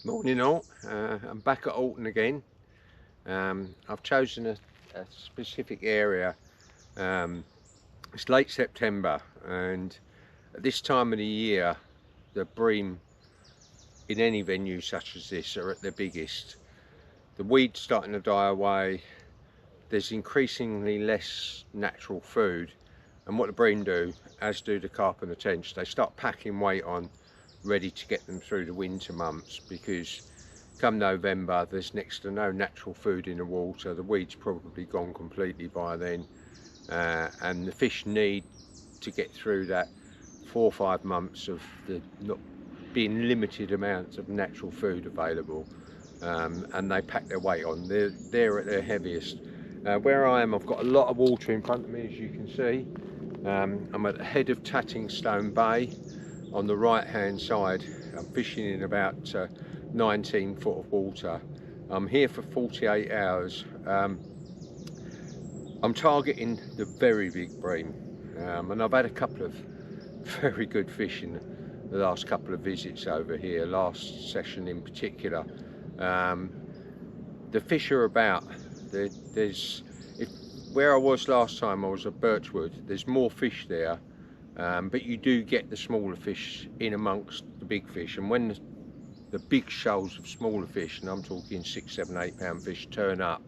Morning all, I'm back at Alton again. I've chosen a specific area. Um, it's late September, and at this time of the year the bream in any venue such as this are at their biggest. The weed's starting to die away, there's increasingly less natural food, and what the bream do, as do the carp and the tench, they start packing weight on, ready to get them through the winter months, because come November there's next to no natural food in the water. The weed's probably gone completely by then, and the fish need to get through that 4 or 5 months of the not being limited amounts of natural food available, and they pack their weight on. They're at their heaviest. Where I am, I've got a lot of water in front of me, as you can see. I'm at the head of Tatting Stone Bay. On the right hand side, I'm fishing in about 19 foot of water. I'm here for 48 hours. I'm targeting the very big bream, and I've had a couple of very good fish in the last couple of visits over here, last session in particular. Um, the fish are about. There's where I was last time, I was at Birchwood. There's more fish there, but you do get the smaller fish in amongst the big fish, and when the big shoals of smaller fish, and I'm talking 6, 7, 8 pound fish, turn up,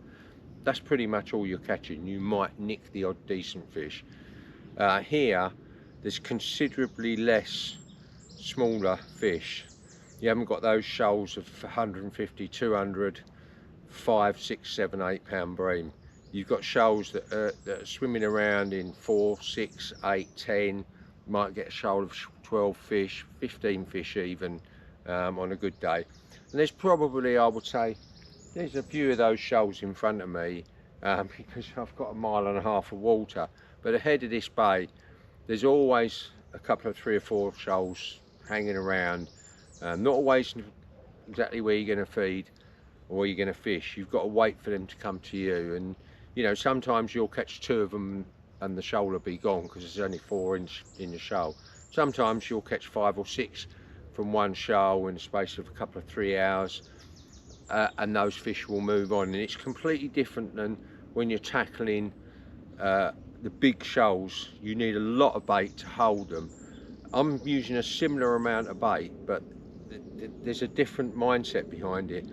that's pretty much all you're catching. You might nick the odd decent fish. Here there's considerably less smaller fish. You haven't got those shoals of 150, 200, 5, 6, 7, 8 pound bream. You've got shoals that are swimming around in 4, 6, 8, 10. You might get a shoal of 12 fish, 15 fish even, on a good day. And there's probably, I would say, there's a few of those shoals in front of me, because I've got a mile and a half of water. But ahead of this bay, there's always a couple of 3 or 4 shoals hanging around. Not always exactly where you're going to feed or where you're going to fish. You've got to wait for them to come to you, and you know, sometimes you'll catch 2 of them and the shoal will be gone because there's only 4 in the shoal. Sometimes you'll catch 5 or 6 from one shoal in the space of a couple of 3 hours, and those fish will move on. And it's completely different than when you're tackling the big shoals. You need a lot of bait to hold them. I'm using a similar amount of bait, but there's a different mindset behind it.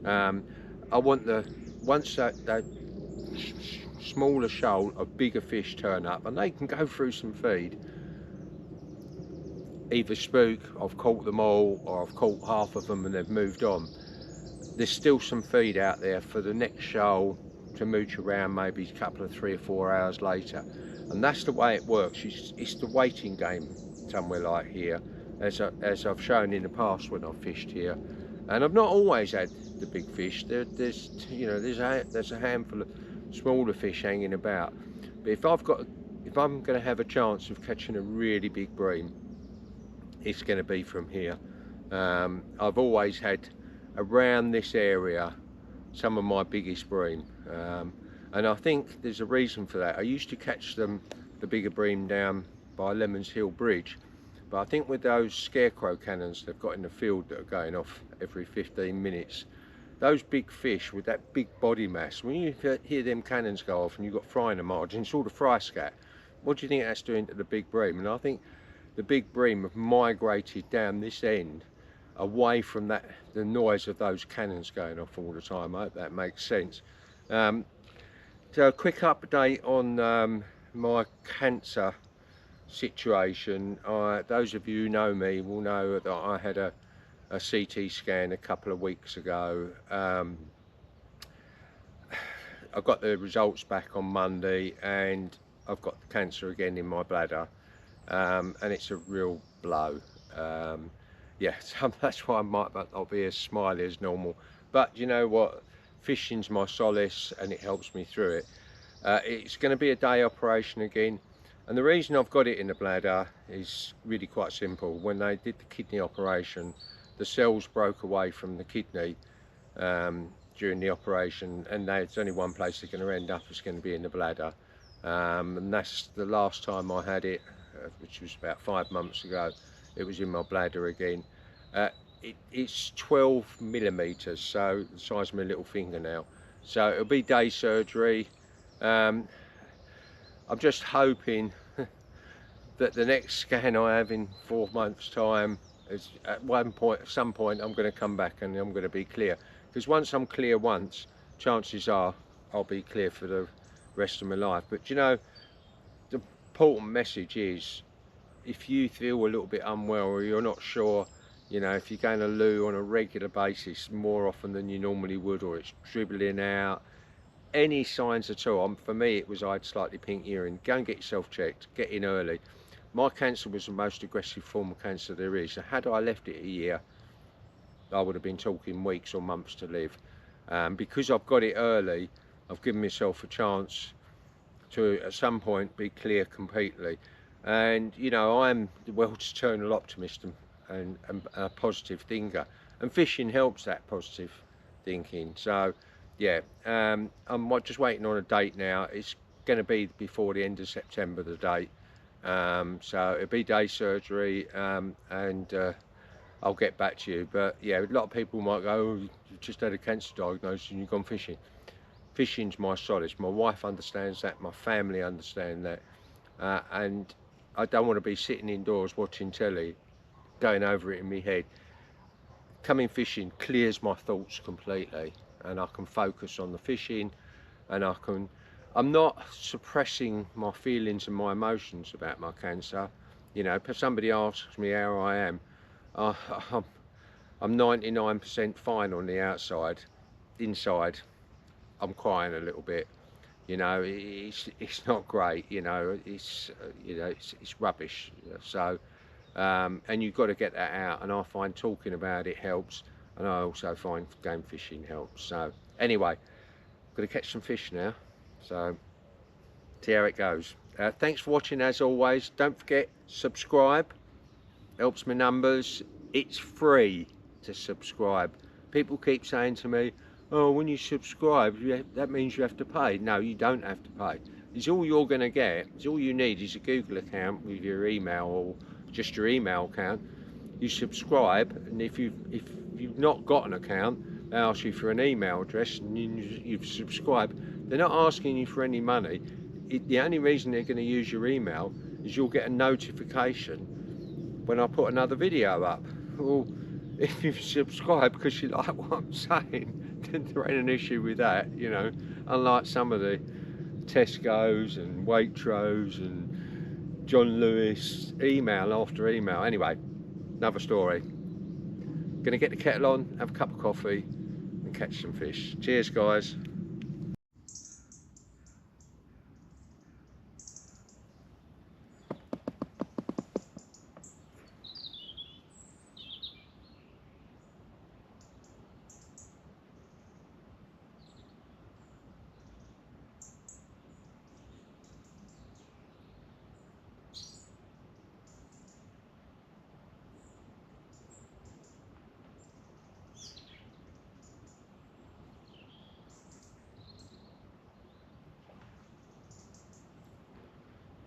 I want once that smaller shoal of bigger fish turn up, and they can go through some feed, either spook, I've caught them all, or I've caught half of them and they've moved on. There's still some feed out there for the next shoal to mooch around maybe a couple of 3 or 4 hours later. And that's the way it works. It's the waiting game somewhere like here, as I've shown in the past when I've fished here. And I've not always had the big fish. There's a handful of smaller fish hanging about. But if I'm going to have a chance of catching a really big bream, it's going to be from here. I've always had around this area some of my biggest bream, and I think there's a reason for that. I used to catch the bigger bream down by Lemons Hill Bridge, but I think with those scarecrow cannons they've got in the field that are going off every 15 minutes, those big fish with that big body mass, when you hear them cannons go off and you've got fry in the margin, it's all the fry scat. What do you think that's doing to the big bream? And I think the big bream have migrated down this end away from the noise of those cannons going off all the time. I hope that makes sense. So a quick update on my cancer situation. Those of you who know me will know that I had a CT scan a couple of weeks ago. I got the results back on Monday, and I've got the cancer again in my bladder, and it's a real blow. Yeah, so that's why I might not be as smiley as normal, but you know what, fishing's my solace and it helps me through it. It's going to be a day operation again, and the reason I've got it in the bladder is really quite simple. When they did the kidney operation, the cells broke away from the kidney during the operation, and there's only one place they're going to end up, is going to be in the bladder, and that's the last time I had it, which was about 5 months ago. It was in my bladder again. it's 12 millimeters, so the size of my little fingernail. So it'll be day surgery. I'm just hoping that the next scan I have in 4 months' time is at some point I'm going to come back and I'm going to be clear. Because once I'm clear once, chances are I'll be clear for the rest of my life. But you know, the important message is, if you feel a little bit unwell or you're not sure, you know, if you're going to loo on a regular basis more often than you normally would, or it's dribbling out, any signs at all, for me it was I had slightly pink urine, go and get yourself checked, get in early. My cancer was the most aggressive form of cancer there is, so had I left it a year, I would have been talking weeks or months to live. Because I've got it early, I've given myself a chance to at some point be clear completely. And you know, I'm the world's eternal optimist and a positive thinker, and fishing helps that positive thinking. So yeah, I'm just waiting on a date now. It's going to be before the end of September, the date. So it'll be day surgery, and I'll get back to you. But yeah, a lot of people might go, oh, you've just had a cancer diagnosis and you've gone fishing. Fishing's my solace. My wife understands that, my family understand that, and I don't want to be sitting indoors watching telly going over it in my head. Coming fishing clears my thoughts completely, and I can focus on the fishing, and I'm not suppressing my feelings and my emotions about my cancer. You know, if somebody asks me how I am, uh, I'm 99% fine on the outside. Inside, I'm crying a little bit. You know, it's not great. You know, it's rubbish. So, and you've got to get that out. And I find talking about it helps, and I also find game fishing helps. So, anyway, I'm going to catch some fish now. So, see how it goes. Thanks for watching as always. Don't forget, subscribe. Helps my numbers. It's free to subscribe. People keep saying to me, oh, when you subscribe, that means you have to pay. No, you don't have to pay. It's all you're going to get. It's all you need is a Google account with your email, or just your email account. You subscribe, and if you've not got an account, they ask you for an email address, and you've subscribed. They're not asking you for any money. The only reason they're going to use your email is you'll get a notification when I put another video up. Well, if you subscribe because you like what I'm saying, then there ain't an issue with that, you know. Unlike some of the Tesco's and Waitrose and John Lewis, email after email. Anyway, another story. Gonna get the kettle on, have a cup of coffee and catch some fish. Cheers guys.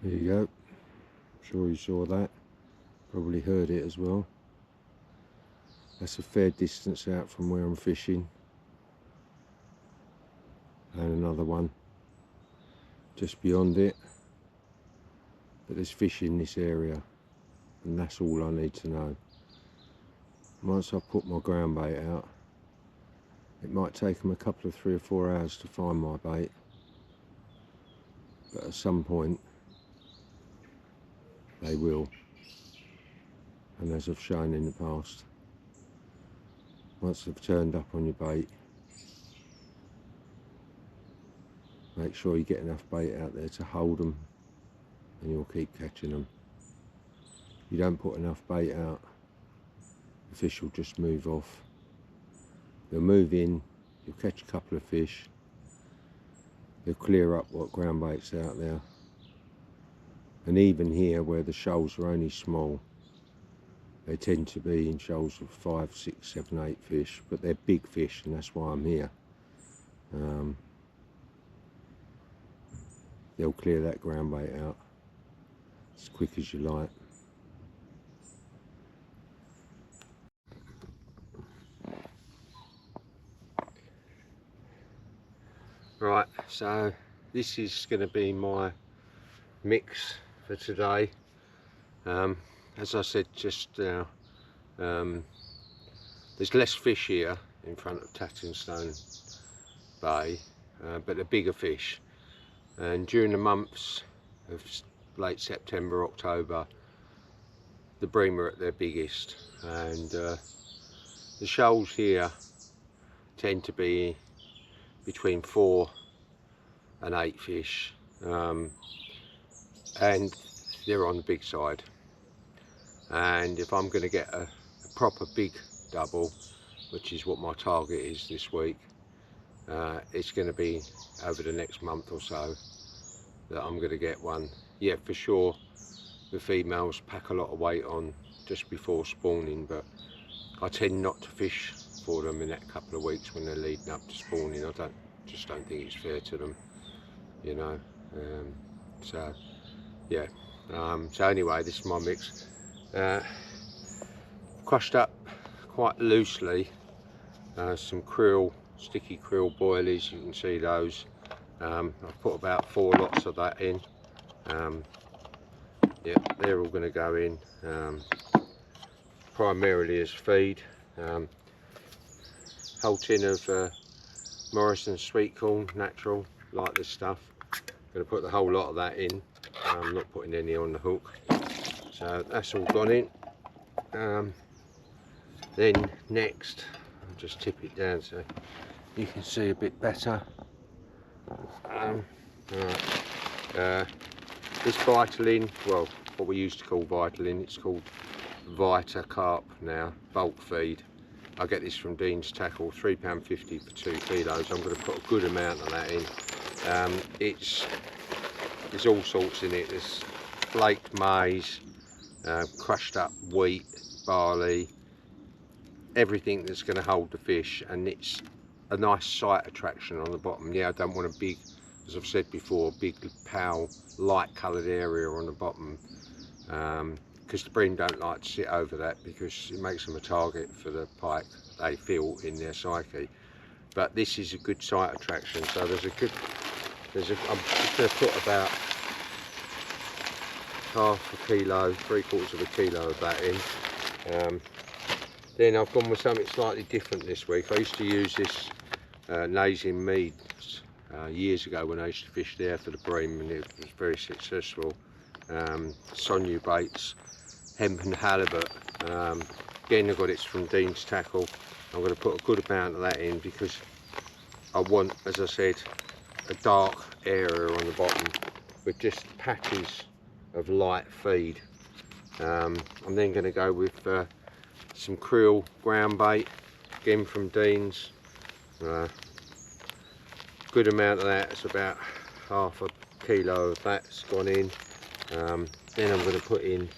There you go. I'm sure you saw that. Probably heard it as well. That's a fair distance out from where I'm fishing. And another one just beyond it. But there's fish in this area, and that's all I need to know. Once I've put my ground bait out, it might take them a couple of 3 or 4 hours to find my bait. But at some point, they will. And as I've shown in the past, once they've turned up on your bait, make sure you get enough bait out there to hold them, and you'll keep catching them. If you don't put enough bait out, the fish will just move off. They'll move in, you'll catch a couple of fish, they'll clear up what ground bait's out there. And even here, where the shoals are only small, they tend to be in shoals of 5, 6, 7, 8 fish, but they're big fish, and that's why I'm here. They'll clear that ground bait out as quick as you like. Right, so this is going to be my mix for today. As I said just now, there's less fish here in front of Tattingstone Bay, but the bigger fish. And during the months of late September, October, the bream are at their biggest, and the shoals here tend to be between 4 and 8 fish, and they're on the big side. And if I'm going to get a proper big double, which is what my target is this week, it's going to be over the next month or so that I'm going to get one. Yeah, for sure the females pack a lot of weight on just before spawning, but I tend not to fish for them in that couple of weeks when they're leading up to spawning. I just don't think it's fair to them, you know. So yeah, so anyway, this is my mix. Crushed up quite loosely some krill, sticky krill boilies. You can see those. I've put about 4 lots of that in. Yeah, they're all going to go in primarily as feed. Whole tin of Morrison sweet corn, natural, like this stuff. Going to put the whole lot of that in. I'm not putting any on the hook. So that's all gone in. Then next, I'll just tip it down so you can see a bit better. This Vitamin, well, what we used to call Vitamin, it's called Vita Carp now, bulk feed. I get this from Dean's Tackle, £3.50 for 2 kilos. I'm going to put a good amount of that in. There's all sorts in it. There's flaked maize, crushed up wheat, barley, everything that's going to hold the fish, and it's a nice sight attraction on the bottom. Yeah, I don't want a big, as I've said before, big pale light coloured area on the bottom, because the bream don't like to sit over that because it makes them a target for the pike they feel in their psyche. But this is a good sight attraction, so I'm just going to put about half a kilo, 3/4 of a kilo of that in. Then I've gone with something slightly different this week. I used to use this Nazim Meads years ago when I used to fish there for the bream, and it was very successful. Sonu baits, hemp and halibut. Again, I got it from Dean's Tackle. I'm going to put a good amount of that in because I want, as I said, a dark area on the bottom with just patches of light feed. I'm then going to go with some krill ground bait, again from Dean's. Good amount of that. It's about half a kilo of that's gone in. Then I'm going to put in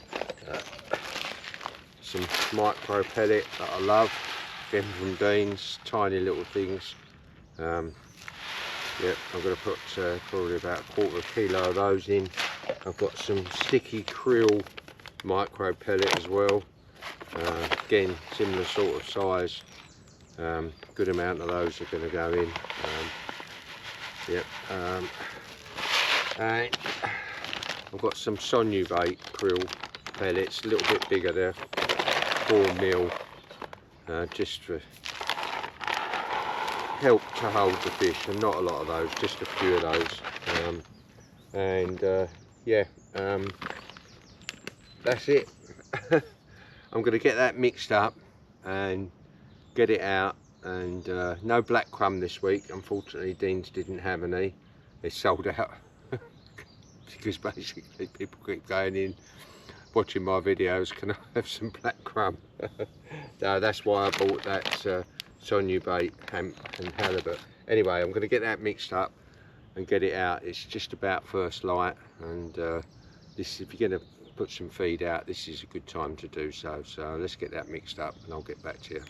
some micro pellet that I love, again from Dean's, tiny little things. Yeah, I'm going to put probably about 1/4 kilo of those in. I've got some sticky krill micro pellet as well. Again, similar sort of size. Good amount of those are going to go in. Yep. And I've got some Sonu bait krill pellets, a little bit bigger there, 4mm, just for help to hold the fish, and not a lot of those, just a few of those. Yeah, that's it. I'm going to get that mixed up and get it out, and no black crumb this week. Unfortunately, Dean's didn't have any. They sold out because basically people keep going in watching my videos, can I have some black crumb? So that's why I bought that Sonu bait, hemp and halibut. Anyway, I'm going to get that mixed up and get it out. It's just about first light, and this, if you're going to put some feed out, this is a good time to do so. So let's get that mixed up and I'll get back to you.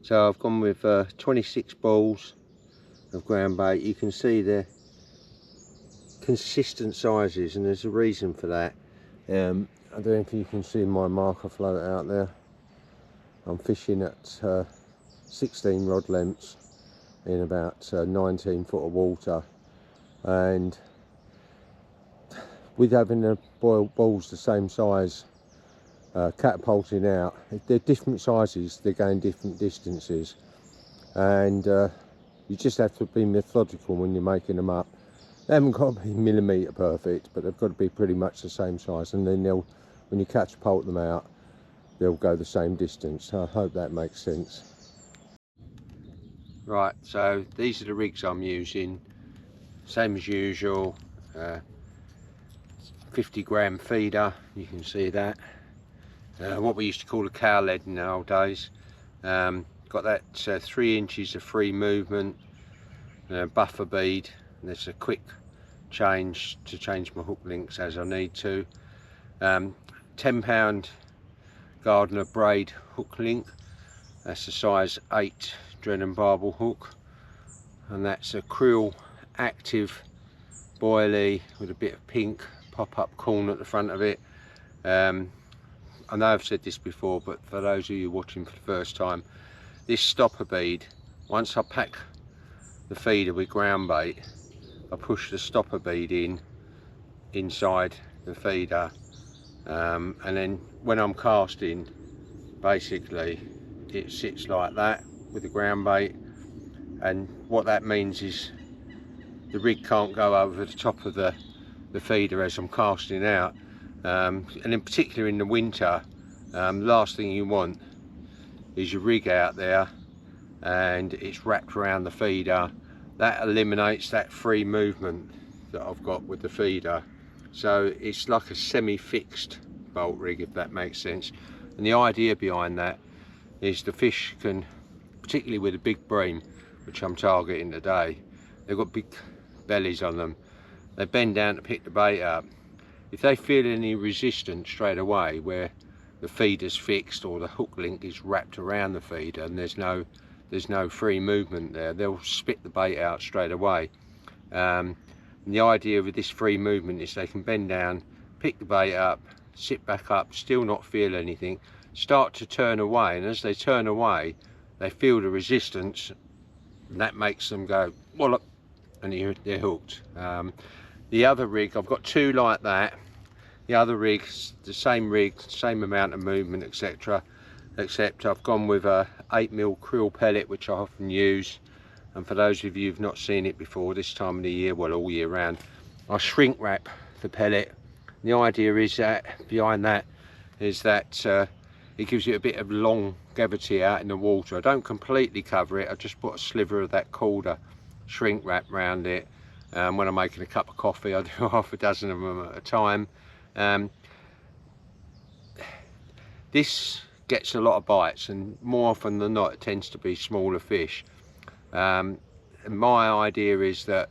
So I've gone with 26 balls of ground bait. You can see the consistent sizes, and there's a reason for that. I don't know if you can see my marker float out there. I'm fishing at 16 rod lengths, in about 19 foot of water, and with having the balls the same size, catapulting out, they're different sizes, they're going different distances, and you just have to be methodical when you're making them up. They haven't got to be millimetre perfect, but they've got to be pretty much the same size, and then they'll, when you catapult them out, they'll go the same distance. I hope that makes sense. Right, so these are the rigs I'm using, same as usual. 50 gram feeder, you can see that. What we used to call a cow lead in the old days. Got that 3 inches of free movement, buffer bead. There's a quick change to change my hook links as I need to. 10-pound Gardner braid hook link. That's a size 8 Drennan barbel hook, and that's a krill active boilie with a bit of pink pop-up corn at the front of it. I know I've said this before, but for those of you watching for the first time, this stopper bead, once I pack the feeder with ground bait, I push the stopper bead inside the feeder, and then when I'm casting, basically it sits like that with the ground bait, and what that means is the rig can't go over the top of the feeder as I'm casting out, and in particular in the winter, last thing you want is your rig out there and it's wrapped around the feeder. That eliminates that free movement that I've got with the feeder, so it's like a semi-fixed bolt rig, if that makes sense. And the idea behind that is the fish can, particularly with a big bream, which I'm targeting today, they've got big bellies on them, they bend down to pick the bait up. If they feel any resistance straight away where the feeder's fixed or the hook link is wrapped around the feeder and there's no free movement there, they'll spit the bait out straight away. And the idea with this free movement is they can bend down, pick the bait up, sit back up, still not feel anything, start to turn away, and as they turn away they feel the resistance, and that makes them go wallop, and they're hooked. The other rig, I've got 2 like that. The other rig's the same rig, same amount of movement, etc., except I've gone with a 8mm krill pellet, which I often use. And for those of you who've not seen it before, this time of the year, well, all year round, I shrink wrap the pellet. The idea is that behind that is that it gives you a bit of longevity out in the water. I don't completely cover it, I just put a sliver of that Calder shrink wrap around it. When I'm making a cup of coffee, I do half a dozen of them at a time. This gets a lot of bites, and more often than not it tends to be smaller fish. And my idea is that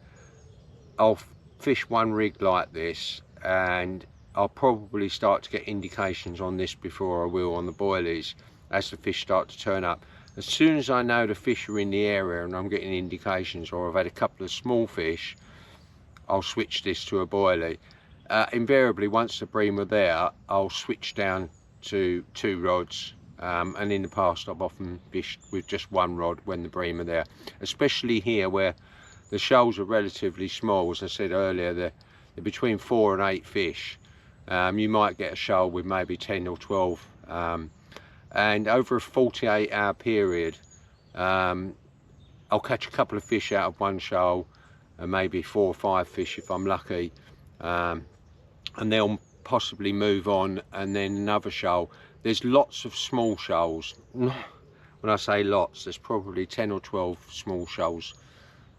I'll fish one rig like this, and I'll probably start to get indications on this before I will on the boilies as the fish start to turn up. As soon as I know the fish are in the area and I'm getting indications, or I've had a couple of small fish, I'll switch this to a boilie. Invariably, once the bream are there, I'll switch down to 2 rods, and in the past I've often fished with just 1 rod when the bream are there, especially here where the shoals are relatively small. As I said earlier, they're between 4 and 8 fish. You might get a shoal with maybe 10 or 12, and over a 48-hour period, I'll catch a couple of fish out of one shoal, and maybe 4 or 5 fish if I'm lucky, and they'll possibly move on, and then another shoal. There's lots of small shoals. When I say lots, there's probably 10 or 12 small shoals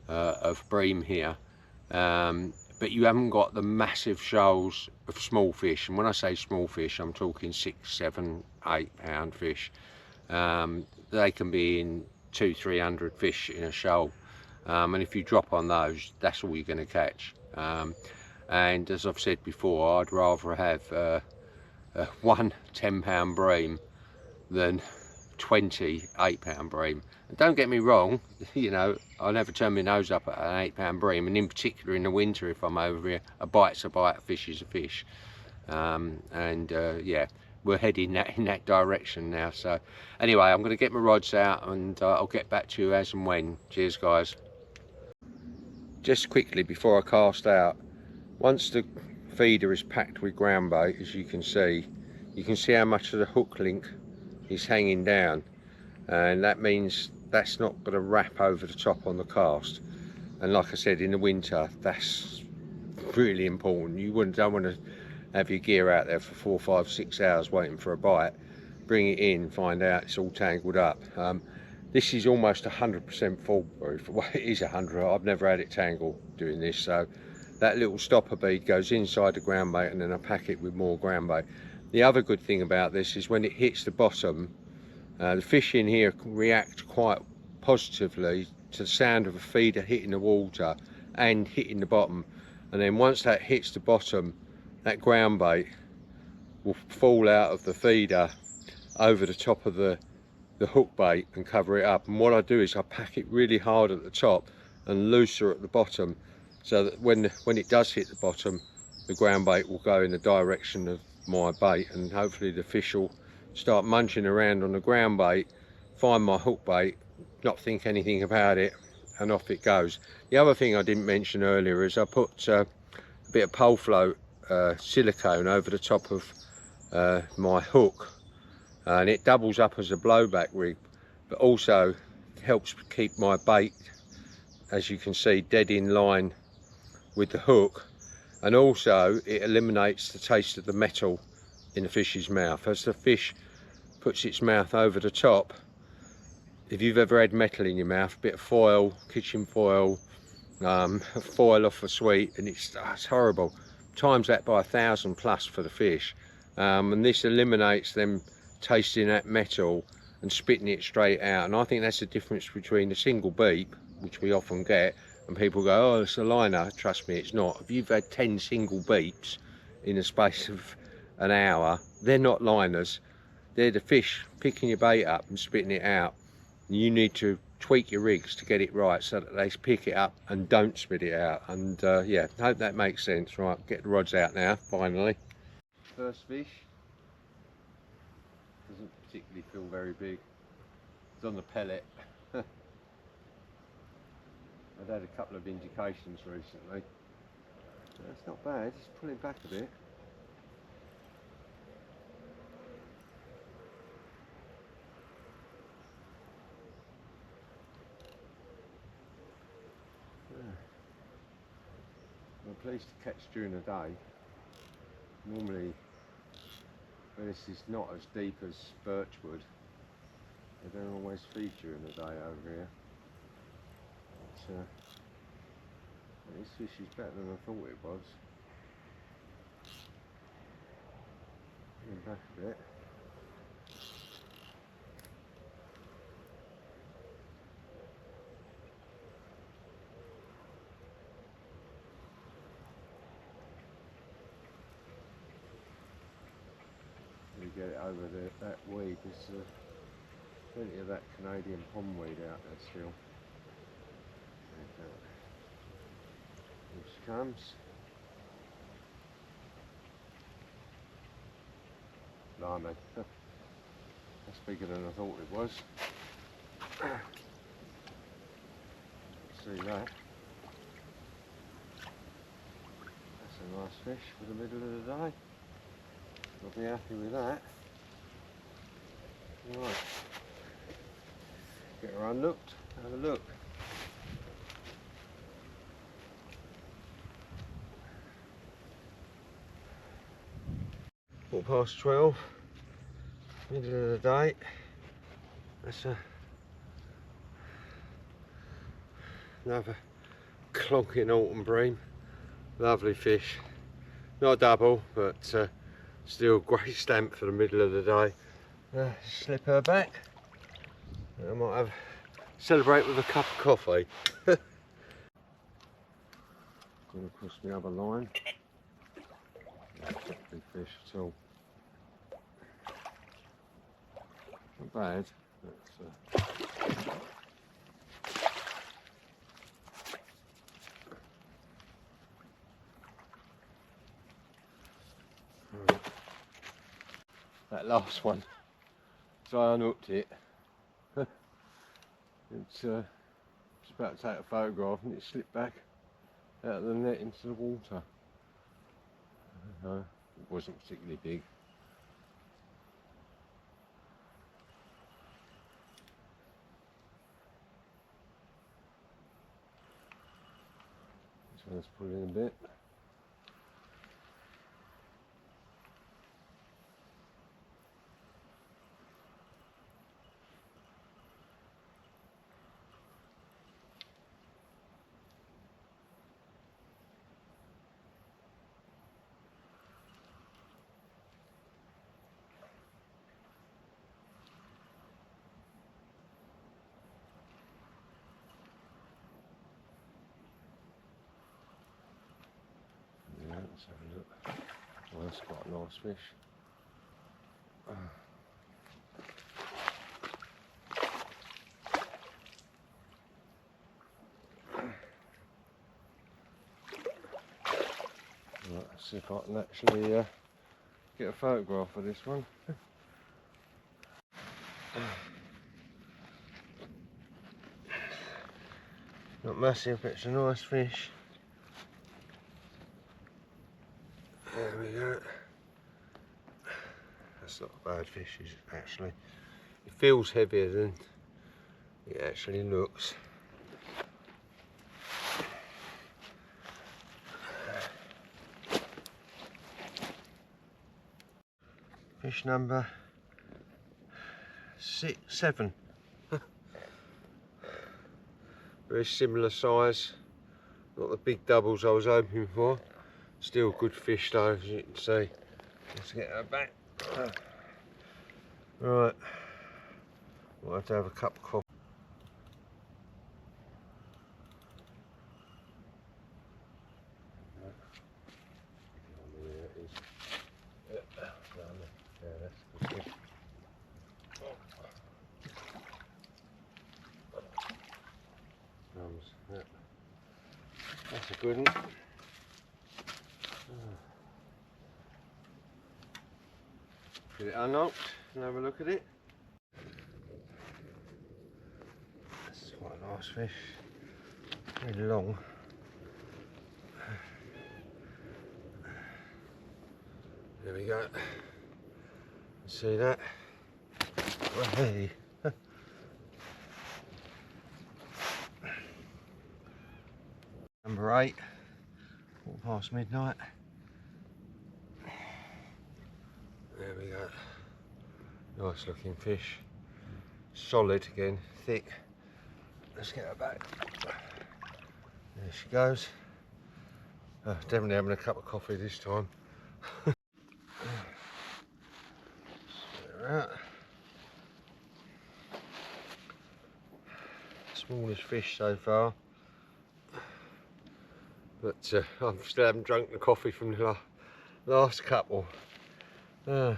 of bream here, but you haven't got the massive shoals of small fish. And when I say small fish, I'm talking 6, 7, 8 pound fish. They can be in 200-300 fish in a shoal, and if you drop on those, that's all you're going to catch. And as I've said before, I'd rather have one 10-pound bream than 20 8-pound bream. And don't get me wrong, you know, I'll never turn my nose up at an 8-pound bream, and in particular in the winter if I'm over here, a bite's a bite, a fish is a fish. Yeah, we're heading in that direction now. So anyway, I'm going to get my rods out and I'll get back to you as and when. Cheers guys. Just quickly before I cast out, once the feeder is packed with ground bait, as you can see how much of the hook link is hanging down, and that means that's not going to wrap over the top on the cast. And like I said, in the winter, that's really important. Don't want to have your gear out there for 4, 5, 6 hours waiting for a bite. Bring it in, find out it's all tangled up. This is almost 100% foolproof. Well, it is 100. I've never had it tangled doing this. So that little stopper bead goes inside the ground bait, and then I pack it with more ground bait. The other good thing about this is when it hits the bottom, the fish in here react quite positively to the sound of a feeder hitting the water and hitting the bottom. And then once that hits the bottom, that ground bait will fall out of the feeder over the top of the hook bait and cover it up. And what I do is I pack it really hard at the top and looser at the bottom, so that when it does hit the bottom, the ground bait will go in the direction of my bait, and hopefully the fish will start munching around on the ground bait, find my hook bait, not think anything about it, and off it goes. The other thing I didn't mention earlier is I put a bit of pole float silicone over the top of my hook, and it doubles up as a blowback rig, but also helps keep my bait, as you can see, dead in line with the hook. And also it eliminates the taste of the metal in the fish's mouth. As the fish puts its mouth over the top, if you've ever had metal in your mouth, a bit of foil, kitchen foil, foil off a sweet, and it's horrible. Times that by 1,000 plus for the fish, and this eliminates them tasting that metal and spitting it straight out. And I think that's the difference between a single beep, which we often get, and people go, oh, it's a liner. Trust me, it's not. If you've had 10 single beeps in the space of an hour, they're not liners. They're the fish picking your bait up and spitting it out. You need to tweak your rigs to get it right so that they pick it up and don't spit it out. And yeah, hope that makes sense. Right, get the rods out now, finally. First fish. Doesn't particularly feel very big. It's on the pellet. I've had a couple of indications recently. It's not bad, just pull it back a bit. I'm pleased to catch during the day. Normally, this is not as deep as birchwood. They don't always feed during the day over here. But, this fish is better than I thought it was. Bring back a bit. We get it over there, that weed. There's plenty of that Canadian pondweed out there still. Here she comes. Blimey, that's bigger than I thought it was. See that? That's a nice fish for the middle of the day. I'll be happy with that. Right, get her unlooked, have a look. Past 12, middle of the day. That's another clonking autumn bream. Lovely fish, not a double, but still great stamp for the middle of the day. Slip her back. I might celebrate with a cup of coffee. Going across the other line. Not big fish at all. Not bad, but that last one. So I unhooked it. It's about to take a photograph and it slipped back out of the net into the water. It wasn't particularly big. This one's pulling a bit. Let's have a look. Well, that's quite a nice fish. Right, let's see if I can actually get a photograph of this one. Not massive, but it's a nice fish. There we go. That's not a bad fish, is it, actually? It feels heavier than it actually looks. Fish number 7. Very similar size. Not the big doubles I was hoping for. Still good fish though, as you can see. Let's get her back. Right. We'll have to have a cup of coffee. That's a good one. Get it unlocked and have a look at it. That's quite a nice fish. Very long. There we go. See that? Hey. Number 8, midnight. There we go. Nice looking fish. Solid again, thick. Let's get her back. There she goes. Definitely having a cup of coffee this time. Out. Smallest fish so far. But I still haven't drunk the coffee from the last couple. They're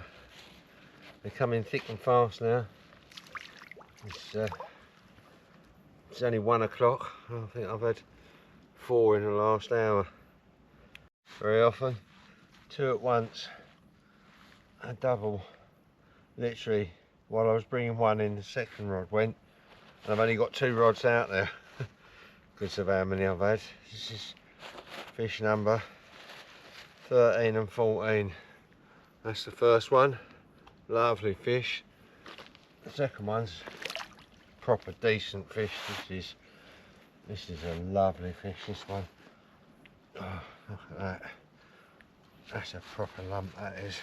coming thick and fast now. It's only 1 o'clock. I think I've had 4 in the last hour. Very often, 2 at once. A double. Literally, while I was bringing one in, the second rod went. And I've only got 2 rods out there. Because of how many I've had. This is fish number 13 and 14. That's the first one. Lovely fish. The second one's proper decent fish. This is a lovely fish, this one. Oh, look at that. That's a proper lump, that is.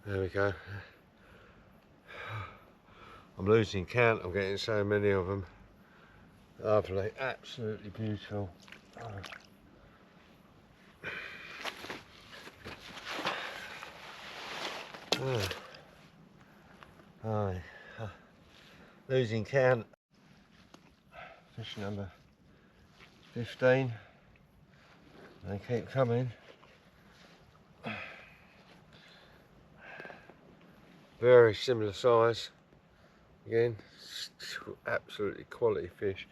There we go. I'm losing count, I'm getting so many of them. Lovely, absolutely beautiful. Losing count. Fish number 15. They keep coming. Very similar size. Again, absolutely quality fish.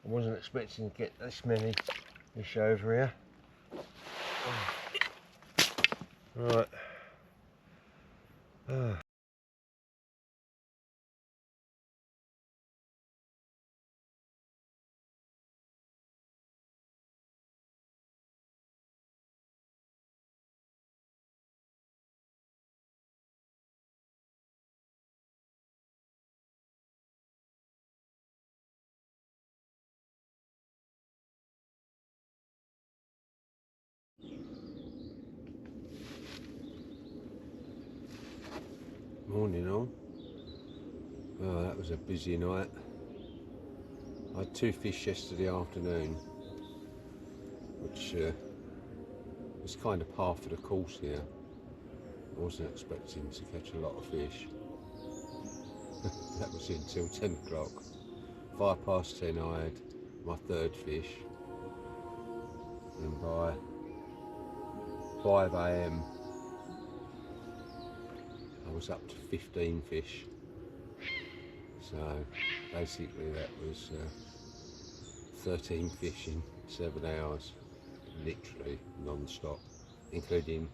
I wasn't expecting to get this many fish over here. Right. Ah. Morning all. Oh, that was a busy night. I had 2 fish yesterday afternoon, which was kind of par for the course here. I wasn't expecting to catch a lot of fish. That was until 10 o'clock. 10:05 I had my 3rd fish, and by 5 AM I was up to 15 fish. So basically that was 13 fish in 7 hours, literally non-stop, including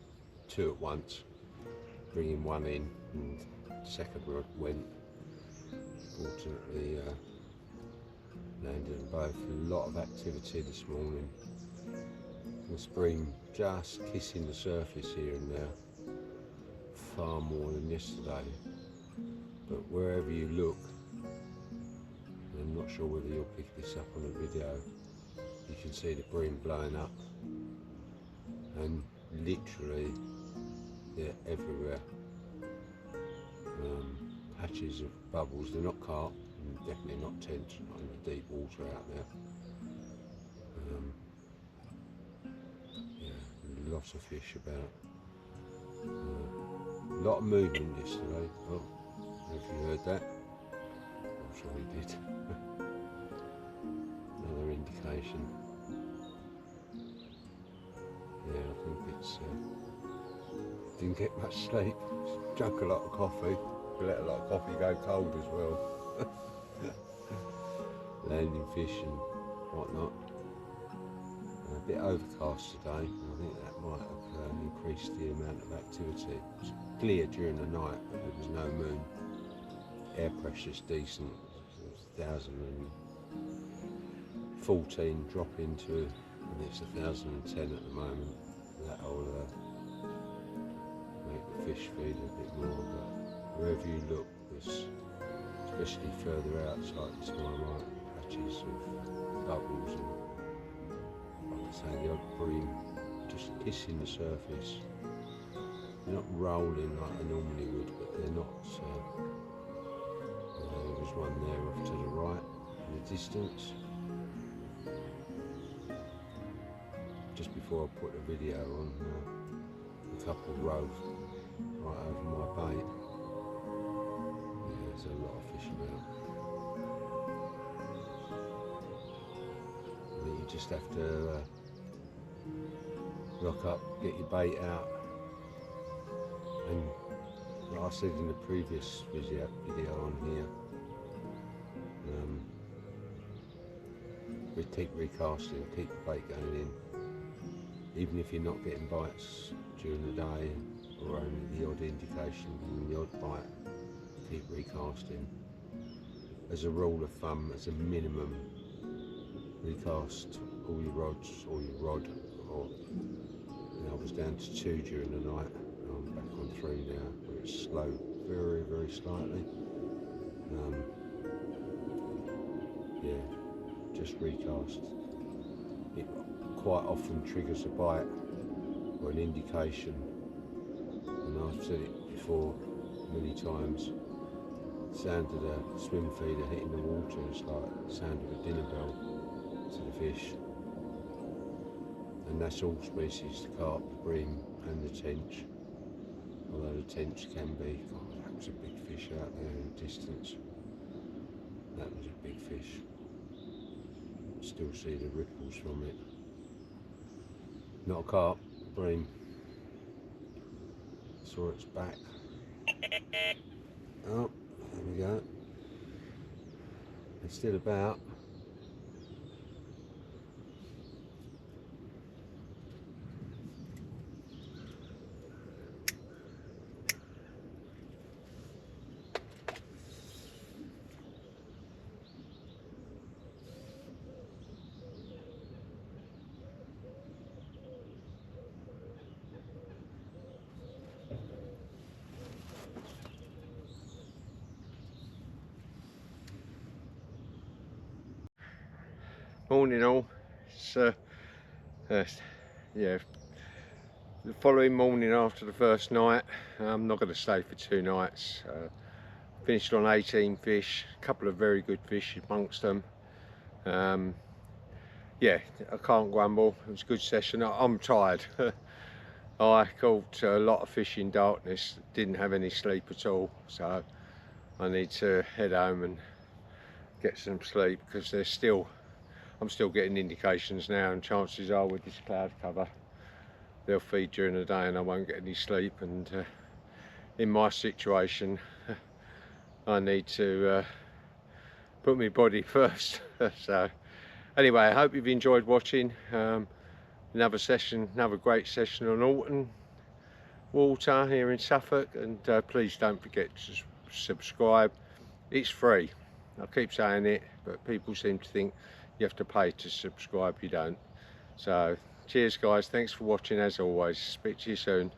2 at once, bringing 1 in, and the second rod went. Fortunately landed them both. A lot of activity this morning. This bream just kissing the surface here and there, far more than yesterday. But wherever you look, and I'm not sure whether you'll pick this up on a video, you can see the bream blowing up, and literally they're everywhere. Patches of bubbles. They're not carp, and definitely not tench, not in the deep water out there. Yeah, lots of fish about. A lot of movement yesterday. Oh, I don't know if you heard that. I'm sure you did. Another indication. Yeah, I think it's didn't get much sleep. Drank a lot of coffee. Let a lot of coffee go cold as well. Landing fish and whatnot. A bit overcast today. I think that might have increased the amount of activity. It was clear during the night, but there was no moon. Air pressure's decent. It was 1,014 dropping to, and it's 1,010 at the moment. That'll make the fish feed a bit more, but wherever you look, there's, especially further out, it's like to my right, patches of bubbles and, like I say, the odd bream just kissing the surface. They're not rolling like they normally would, but they're not. There was one there off to the right in the distance. Just before I put the video on, a couple rove right over my bait. Yeah, there's a lot of fish about. I think you just have to lock up, get your bait out, and like I said in the previous video on here, we keep recasting, keep the bait going in, even if you're not getting bites during the day, or only the odd indication and the odd bite, keep recasting. As a rule of thumb, as a minimum, recast all your rods, or your rod, or I was down to 2 during the night. I'm back on 3 now, where it's slow, very, very slightly. Yeah, just recast. It quite often triggers a bite or an indication, and I've said it before many times. The sound of the swim feeder hitting the water is like the sound of a dinner bell to the fish. And that's all species, the carp, the bream and the tench. Although the tench can be, God, that was a big fish out there in the distance. That was a big fish. Still see the ripples from it. Not a carp, bream. Saw its back. Oh, there we go. It's still about. Morning all. It's, yeah, the following morning after the first night. I'm not going to stay for 2 nights. Finished on 18 fish, a couple of very good fish amongst them. Yeah, I can't grumble. It was a good session. I'm tired. I caught a lot of fish in darkness, didn't have any sleep at all, so I need to head home and get some sleep, because I'm still getting indications now, and chances are with this cloud cover they'll feed during the day and I won't get any sleep. And in my situation I need to put my body first. So anyway, I hope you've enjoyed watching. Another great session on Alton water here in Suffolk, and please don't forget to subscribe. It's free. I keep saying it, but people seem to think you have to pay to subscribe. You don't. So cheers guys, thanks for watching as always. Speak to you soon.